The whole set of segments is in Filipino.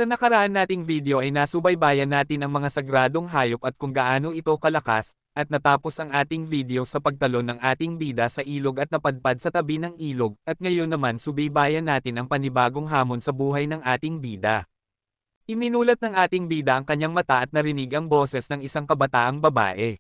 Sa nakaraan nating video ay nasubaybayan natin ang mga sagradong hayop at kung gaano ito kalakas, at natapos ang ating video sa pagtalon ng ating bida sa ilog at napadpad sa tabi ng ilog, at ngayon naman subaybayan natin ang panibagong hamon sa buhay ng ating bida. Iminulat ng ating bida ang kanyang mata at narinig ang boses ng isang kabataang babae.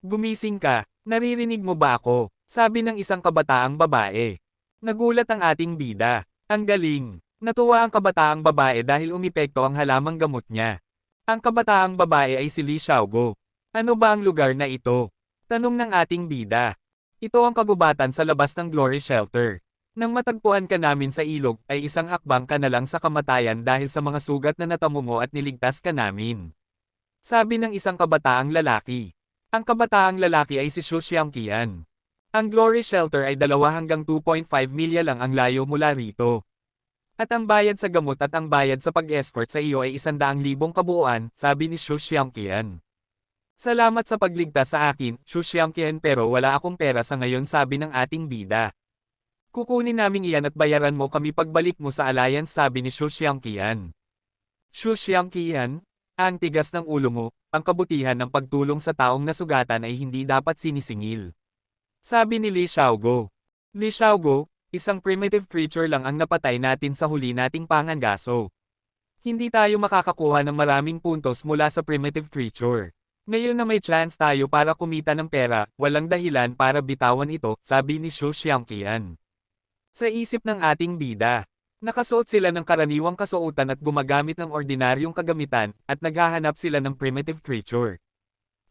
Gumising ka, naririnig mo ba ako? Sabi ng isang kabataang babae. Nagulat ang ating bida. Ang galing. Natuwa ang kabataang babae dahil umepekto ang halamang gamot niya. Ang kabataang babae ay si Li Xiaogo. Ano ba ang lugar na ito? Tanong ng ating bida. Ito ang kagubatan sa labas ng Glory Shelter. Nang matagpuan ka namin sa ilog, ay isang hakbang ka na lang sa kamatayan dahil sa mga sugat na natamo mo at niligtas ka namin. Sabi ng isang kabataang lalaki. Ang kabataang lalaki ay si Xu Xiangqian. Ang Glory Shelter ay 2 hanggang 2.5 milya lang ang layo mula rito. At ang bayad sa gamot at ang bayad sa pag-escort sa iyo ay 100,000 kabuuan, sabi ni Xu Xiangqian. Salamat sa pagligtas sa akin, Xu Xiangqian, pero wala akong pera sa ngayon, sabi ng ating bida. Kukunin namin iyan at bayaran mo kami pagbalik mo sa Alliance, sabi ni Xu Xiangqian. Xu Xiangqian, ang tigas ng ulo mo, ang kabutihan ng pagtulong sa taong nasugatan ay hindi dapat sinisingil. Sabi ni Li Xiaogo. Li Xiaogo, isang primitive creature lang ang napatay natin sa huli nating pangangaso. Hindi tayo makakakuha ng maraming puntos mula sa primitive creature. Ngayon na may chance tayo para kumita ng pera, walang dahilan para bitawan ito, sabi ni Xu Xiangqian. Sa isip ng ating bida, nakasuot sila ng karaniwang kasuotan at gumagamit ng ordinaryong kagamitan, at naghahanap sila ng primitive creature.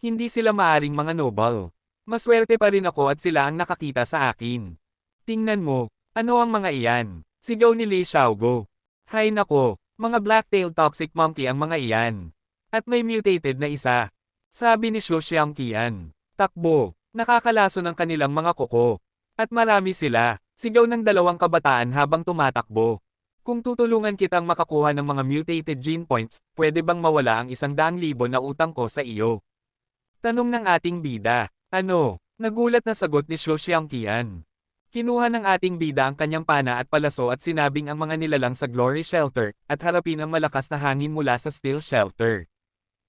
Hindi sila maaring mga noble. Maswerte pa rin ako at sila ang nakakita sa akin. Tingnan mo, ano ang mga iyan? Sigaw ni Li Xiaogo. Hay nako, mga black-tailed toxic monkey ang mga iyan. At may mutated na isa. Sabi ni Xu Xiangqian. Takbo, nakakalaso ng kanilang mga kuko. At marami sila, sigaw ng 2 kabataan habang tumatakbo. Kung tutulungan kitang makakuha ng mga mutated gene points, pwede bang mawala ang 100,000 na utang ko sa iyo? Tanong ng ating bida. Ano? Nagulat na sagot ni Xu Xiangqian. Kinuha ng ating bida ang kanyang pana at palaso at sinabing ang mga nilalang sa Glory Shelter, at harapin ang malakas na hangin mula sa Steel Shelter.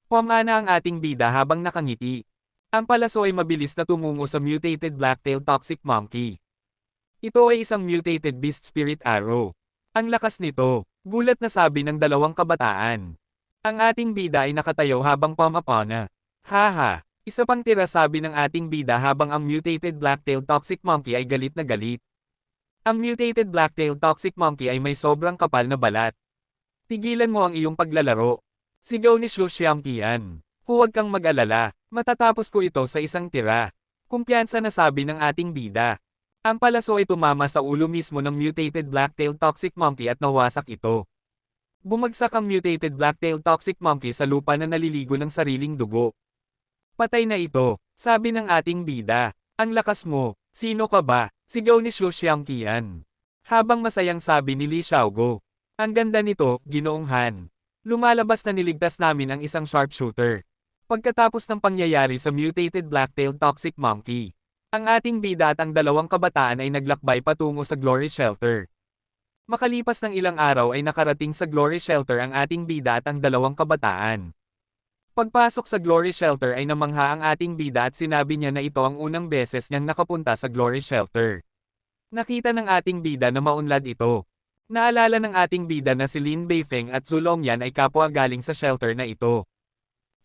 Pumana ang ating bida habang nakangiti. Ang palaso ay mabilis na tumungo sa mutated black-tailed toxic monkey. Ito ay isang mutated beast spirit arrow. Ang lakas nito, gulat na sabi ng 2 kabataan. Ang ating bida ay nakatayo habang pumapana. Haha! Isa pang tira, sabi ng ating bida habang ang mutated black-tailed toxic monkey ay galit na galit. Ang mutated black-tailed toxic monkey ay may sobrang kapal na balat. Tigilan mo ang iyong paglalaro. Sigaw ni Xu Xiangqian. Huwag kang mag-alala, matatapos ko ito sa isang tira. Kumpiyansa na sabi ng ating bida. Ang palaso ay tumama sa ulo mismo ng mutated black-tailed toxic monkey at nawasak ito. Bumagsak ang mutated black-tailed toxic monkey sa lupa na naliligo ng sariling dugo. Patay na ito, sabi ng ating bida. Ang lakas mo, sino ka ba? Sigaw ni Xu Xiangqian. Habang masayang sabi ni Li Xiaogo. Ang ganda nito, Ginoong Han. Lumalabas na niligtas namin ang isang sharpshooter. Pagkatapos ng pangyayari sa mutated black-tailed toxic monkey, ang ating bida at ang 2 kabataan ay naglakbay patungo sa Glory Shelter. Makalipas ng ilang araw ay nakarating sa Glory Shelter ang ating bida at ang 2 kabataan. Pagpasok sa Glory Shelter ay namangha ang ating bida at sinabi niya na ito ang unang beses niyang nakapunta sa Glory Shelter. Nakita ng ating bida na maunlad ito. Naalala ng ating bida na si Lin Beifeng at Zhu Longyan ay kapwa galing sa shelter na ito.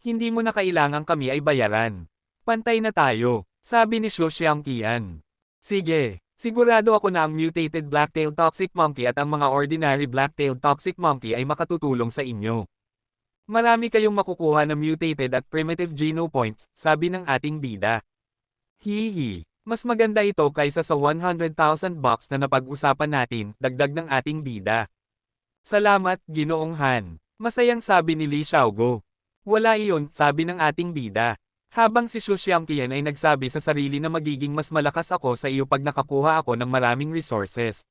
Hindi mo na kailangang kami ay bayaran. Pantay na tayo, sabi ni Xu Xiangqian. Sige, sigurado ako na ang mutated black-tailed toxic monkey at ang mga ordinary black-tailed toxic monkey ay makatutulong sa inyo. Marami kayong makukuha na mutated at primitive geno points, sabi ng ating bida. Hihi, mas maganda ito kaysa sa 100,000 bucks na napag-usapan natin, dagdag ng ating bida. Salamat, Ginoong Han. Masayang sabi ni Li Xiaogo. Wala iyon, sabi ng ating bida. Habang si Xu Xiangqian ay nagsabi sa sarili na magiging mas malakas ako sa iyo pag nakakuha ako ng maraming resources.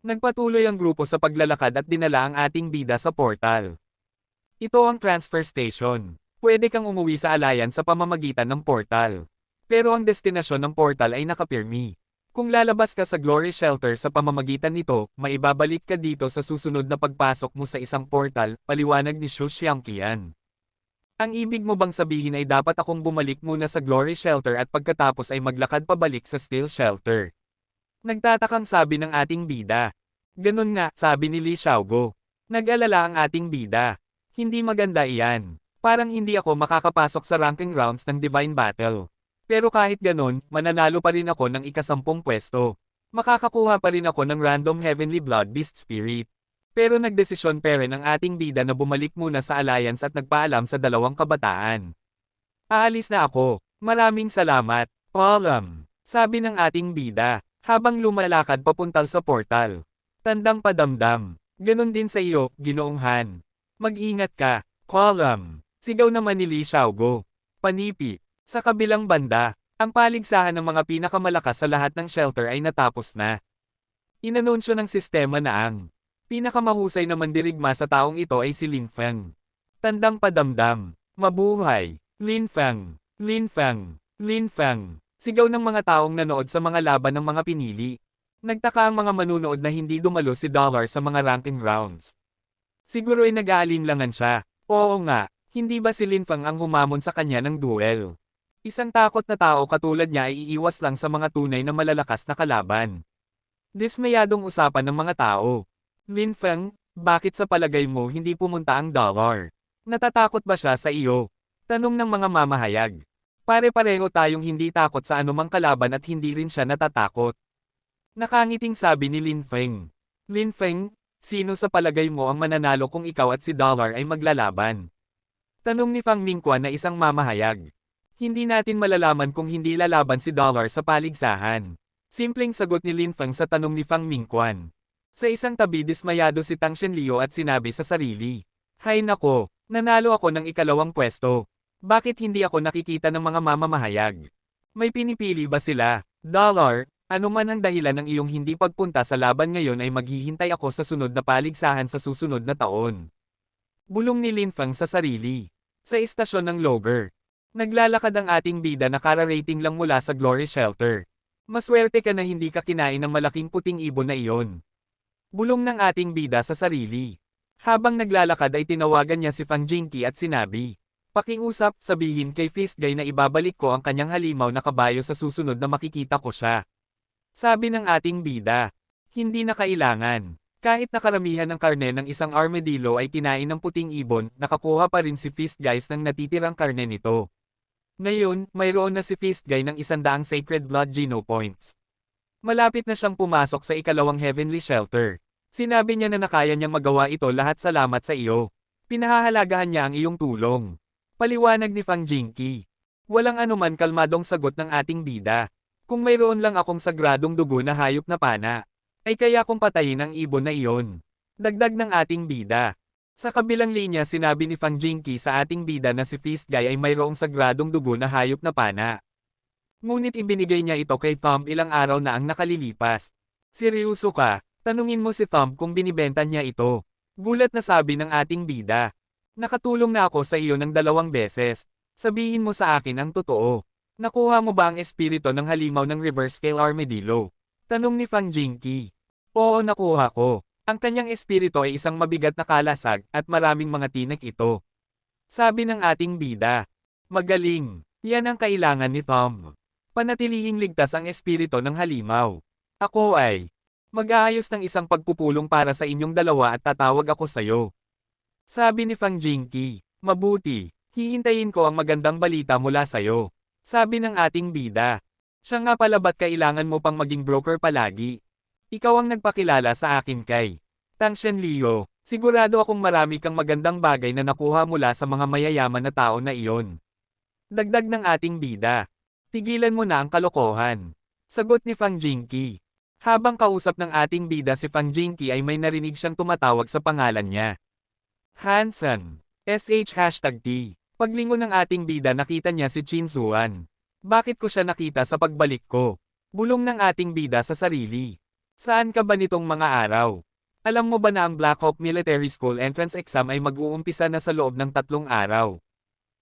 Nagpatuloy ang grupo sa paglalakad at dinala ang ating bida sa portal. Ito ang transfer station. Pwede kang umuwi sa Alliance sa pamamagitan ng portal. Pero ang destinasyon ng portal ay nakapirmi. Kung lalabas ka sa Glory Shelter sa pamamagitan nito, maibabalik ka dito sa susunod na pagpasok mo sa isang portal, paliwanag ni Xu Xiangqian. Ang ibig mo bang sabihin ay dapat akong bumalik muna sa Glory Shelter at pagkatapos ay maglakad pabalik sa Steel Shelter? Nagtatakang sabi ng ating bida. Ganun nga, sabi ni Li Xiaogo. Nag-alala ang ating bida. Hindi maganda iyan. Parang hindi ako makakapasok sa ranking rounds ng Divine Battle. Pero kahit ganun, mananalo pa rin ako ng ika-10 pwesto. Makakakuha pa rin ako ng random Heavenly Blood Beast Spirit. Pero nagdesisyon pa rin ang ating bida na bumalik muna sa Alliance at nagpaalam sa dalawang kabataan. Aalis na ako. Maraming salamat. Paalam. Sabi ng ating bida, habang lumalakad papuntal sa portal. Tandang padamdam. Ganon din sa iyo, Ginoong Han. Mag-ingat ka. Paalam. Sigaw naman ni Li Xiaogo. Panipi. Sa kabilang banda, ang paligsahan ng mga pinakamalakas sa lahat ng shelter ay natapos na. Inanunsyo ng sistema na ang pinakamahusay na mandirigma sa taong ito ay si Lin Feng. Tandang padamdam. Mabuhay. Lin Feng. Lin Feng. Lin Feng. Sigaw ng mga taong nanood sa mga laban ng mga pinili. Nagtaka ang mga manunood na hindi dumalo si Dollar sa mga ranking rounds. Siguro ay nag-aalinlangan siya. Oo nga, hindi ba si Lin Feng ang humamon sa kanya ng duel? Isang takot na tao katulad niya ay iiwas lang sa mga tunay na malalakas na kalaban. Dismayadong usapan ng mga tao. Lin Feng, bakit sa palagay mo hindi pumunta ang Dollar? Natatakot ba siya sa iyo? Tanong ng mga mamahayag. Pare-pareho tayong hindi takot sa anumang kalaban at hindi rin siya natatakot. Nakangiting sabi ni Lin Feng. Lin Feng, sino sa palagay mo ang mananalo kung ikaw at si Dollar ay maglalaban? Tanong ni Fang Mingquan na isang mamahayag. Hindi natin malalaman kung hindi lalaban si Dollar sa paligsahan. Simpleng sagot ni Lin Feng sa tanong ni Fang Mingquan. Sa isang tabi dismayado si Tang Shenliu at sinabi sa sarili. Hay nako, nanalo ako ng ikalawang pwesto. Bakit hindi ako nakikita ng mga mamamahayag? May pinipili ba sila? Dollar, ano man ang dahilan ng iyong hindi pagpunta sa laban ngayon ay maghihintay ako sa sunod na paligsahan sa susunod na taon. Bulong ni Lin Feng sa sarili. Sa istasyon ng Logger. Naglalakad ang ating bida na kara-rating lang mula sa Glory Shelter. Maswerte ka na hindi ka kinain ng malaking puting ibon na iyon. Bulong ng ating bida sa sarili. Habang naglalakad ay tinawagan niya si Fang Jingqi at sinabi, pakiusap, sabihin kay Fist Guy na ibabalik ko ang kanyang halimaw na kabayo sa susunod na makikita ko siya. Sabi ng ating bida, hindi na kailangan. Kahit nakaramihan ng karne ng isang armadillo ay kinain ng puting ibon, nakakuha pa rin si Fist Guy ng natitirang karne nito. Ngayon, mayroon na si Fist Guy ng 100 Sacred Blood Geno Points. Malapit na siyang pumasok sa ikalawang Heavenly Shelter. Sinabi niya na nakaya niyang magawa ito lahat salamat sa iyo. Pinahahalagahan niya ang iyong tulong. Paliwanag ni Fang Jingqi. Walang anuman kalmadong sagot ng ating bida. Kung mayroon lang akong sagradong dugo na hayop na pana, ay kaya kong patayin ang ibon na iyon. Dagdag ng ating bida. Sa kabilang linya sinabi ni Fang Jingqi sa ating bida na si Fist Guy ay mayroong sagradong dugo na hayop na pana. Ngunit ibinigay niya ito kay Thumb ilang araw na ang nakalilipas. Seryoso ka, tanungin mo si Thumb kung binibenta niya ito. Gulat na sabi ng ating bida. Nakatulong na ako sa iyo ng 2 beses. Sabihin mo sa akin ang totoo. Nakuha mo ba ang espiritu ng halimaw ng Reverse Scale Armadillo? Tanong ni Fang Jingqi. Oo, nakuha ko. Ang kanyang espiritu ay isang mabigat na kalasag at maraming mga tinik ito. Sabi ng ating bida. Magaling. Yan ang kailangan ni Thumb. Panatilihing ligtas ang espiritu ng halimaw. Ako ay mag-aayos ng isang pagpupulong para sa inyong dalawa at tatawag ako sayo. Sabi ni Fang Jingqi, mabuti, hihintayin ko ang magandang balita mula sayo. Sabi ng ating bida. Siya nga pala ba't kailangan mo pang maging broker palagi? Ikaw ang nagpakilala sa akin kay Tang Shenliu. Sigurado akong marami kang magandang bagay na nakuha mula sa mga mayayaman na tao na iyon. Dagdag ng ating bida. Tigilan mo na ang kalokohan. Sagot ni Fang Jingqi. Habang kausap ng ating bida si Fang Jingqi ay may narinig siyang tumatawag sa pangalan niya. Hansen. #T. Paglingon ng ating bida nakita niya si Qin Zuan. Bakit ko siya nakita sa pagbalik ko? Bulong ng ating bida sa sarili. Saan ka ba nitong mga araw? Alam mo ba na ang Black Hawk Military School entrance exam ay mag-uumpisa na sa loob ng 3 araw?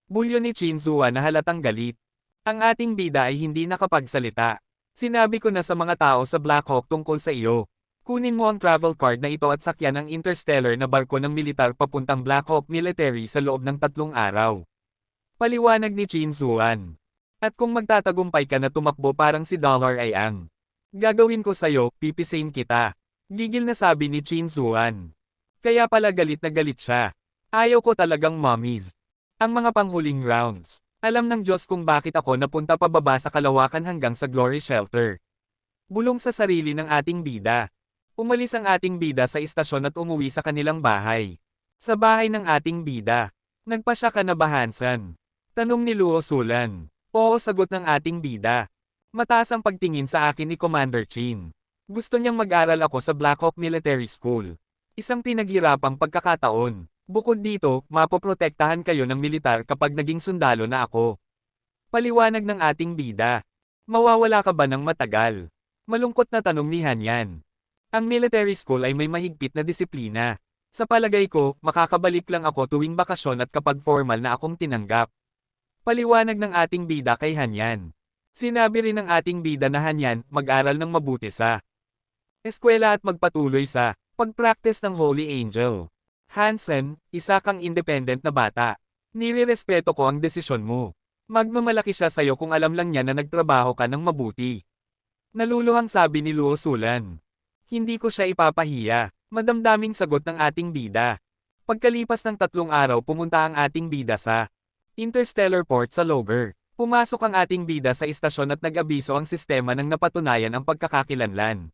Bulyo ni Qin Zuan na halatang galit. Ang ating bida ay hindi nakapagsalita. Sinabi ko na sa mga tao sa Black Hawk tungkol sa iyo. Kunin mo ang travel card na ito at sakyan ang interstellar na barko ng militar papuntang Black Hawk Military sa loob ng 3 araw. Paliwanag ni Chin Zuan. At kung magtatagumpay ka na tumakbo parang si Dollar ay ang gagawin ko sa'yo, pipisain kita. Gigil na sabi ni Chin Zuan. Kaya pala galit na galit siya. Ayaw ko talagang mommies. Ang mga panghuling rounds. Alam ng Diyos kung bakit ako napunta pababa sa kalawakan hanggang sa Glory Shelter. Bulong sa sarili ng ating bida. Umalis ang ating bida sa istasyon at umuwi sa kanilang bahay. Sa bahay ng ating bida. Nagpa siya ka na ba, Hansen? Tanong ni Luo Sulan. Oo, sagot ng ating bida. Mataas ang pagtingin sa akin ni Commander Chin. Gusto niyang mag-aral ako sa Black Hawk Military School. Isang pinaghirapang pagkakataon. Bukod dito, mapoprotektahan kayo ng militar kapag naging sundalo na ako. Paliwanag ng ating bida. Mawawala ka ba ng matagal? Malungkot na tanong ni Hanyan. Ang military school ay may mahigpit na disiplina. Sa palagay ko, makakabalik lang ako tuwing bakasyon at kapag formal na akong tinanggap. Paliwanag ng ating bida kay Hanyan. Sinabi rin ng ating bida na Hanyan, mag-aral ng mabuti sa eskwela at magpatuloy sa pag-practice ng Holy Angel. Hansen, isa kang independent na bata. Nire-respeto ko ang desisyon mo. Magmamalaki siya sa'yo kung alam lang niya na nagtrabaho ka ng mabuti. Naluluhang sabi ni Luo Sulan. Hindi ko siya ipapahiya. Madamdaming sagot ng ating bida. Pagkalipas ng 3 araw pumunta ang ating bida sa Interstellar Port sa Logar. Pumasok ang ating bida sa istasyon at nag-abiso ang sistema ng napatunayan ang pagkakakilanlan.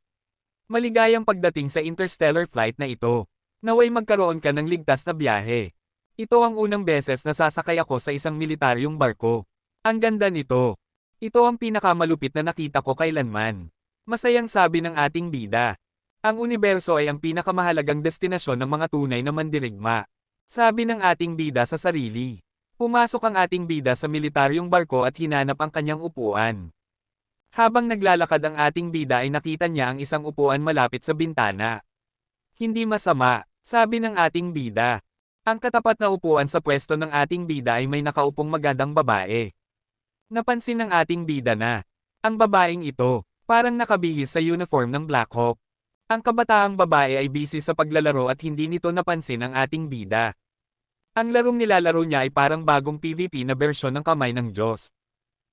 Maligayang pagdating sa interstellar flight na ito. Naway magkaroon ka ng ligtas na biyahe. Ito ang unang beses na sasakay ako sa isang militaryong barko. Ang ganda nito. Ito ang pinakamalupit na nakita ko kailanman. Masayang sabi ng ating bida. Ang universo ay ang pinakamahalagang destinasyon ng mga tunay na mandirigma. Sabi ng ating bida sa sarili. Pumasok ang ating bida sa militaryong barko at hinanap ang kanyang upuan. Habang naglalakad ang ating bida ay nakita niya ang isang upuan malapit sa bintana. Hindi masama, sabi ng ating bida. Ang katapat na upuan sa pwesto ng ating bida ay may nakaupong magandang babae. Napansin ng ating bida na ang babaeng ito, parang nakabihis sa uniform ng Black Hawk. Ang kabataang babae ay busy sa paglalaro at hindi nito napansin ang ating bida. Ang larong nilalaro niya ay parang bagong PvP na bersyon ng Kamay ng Diyos.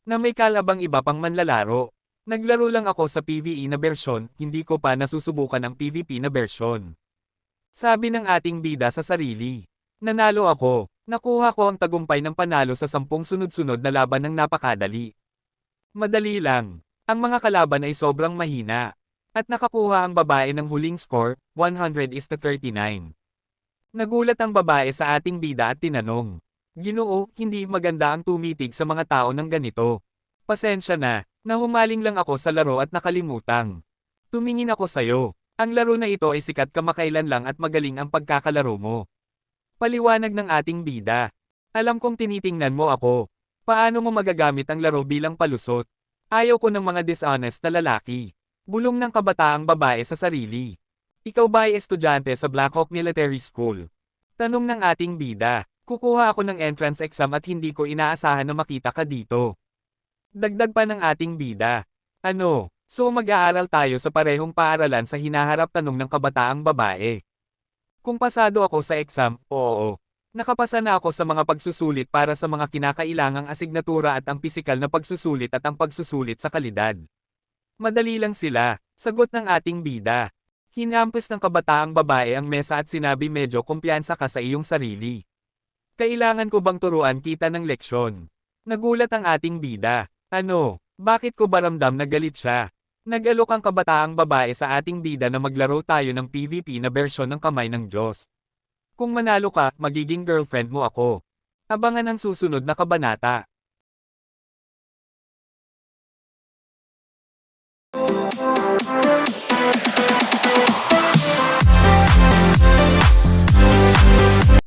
Na may kalabang iba pang manlalaro. Naglaro lang ako sa PvE na bersyon, hindi ko pa nasusubukan ang PvP na bersyon. Sabi ng ating bida sa sarili. Nanalo ako. Nakuha ko ang tagumpay ng panalo sa 10 sunod-sunod na laban ng napakadali. Madali lang. Ang mga kalaban ay sobrang mahina. At nakakuha ang babae ng huling score, 100-39. Nagulat ang babae sa ating bida at tinanong. Ginoo, hindi maganda ang tumitig sa mga tao ng ganito. Pasensya na, nahumaling lang ako sa laro at nakalimutang. Tumingin ako sa'yo. Ang laro na ito ay sikat kamakailan lang at magaling ang pagkakalaro mo. Paliwanag ng ating bida. Alam kong tinitingnan mo ako. Paano mo magagamit ang laro bilang palusot? Ayaw ko ng mga dishonest na lalaki. Bulong ng kabataang babae sa sarili. Ikaw ba ay estudyante sa Black Hawk Military School? Tanong ng ating bida. Kukuha ako ng entrance exam at hindi ko inaasahan na makita ka dito. Dagdag pa ng ating bida. Ano? So mag-aaral tayo sa parehong paaralan sa hinaharap, tanong ng kabataang babae. Kung pasado ako sa exam, oo. Nakapasa na ako sa mga pagsusulit para sa mga kinakailangang asignatura at ang pisikal na pagsusulit at ang pagsusulit sa kalidad. Madali lang sila, sagot ng ating bida. Hinampos ng kabataang babae ang mesa at sinabi, medyo kumpiyansa ka sa iyong sarili. Kailangan ko bang turuan kita ng leksyon? Nagulat ang ating bida. Ano? Bakit ko ba ramdam na galit siya? Nag-alok ang kabataang babae sa ating bida na maglaro tayo ng PvP na bersyon ng Kamay ng Diyos. Kung manalo ka, magiging girlfriend mo ako. Abangan ang susunod na kabanata.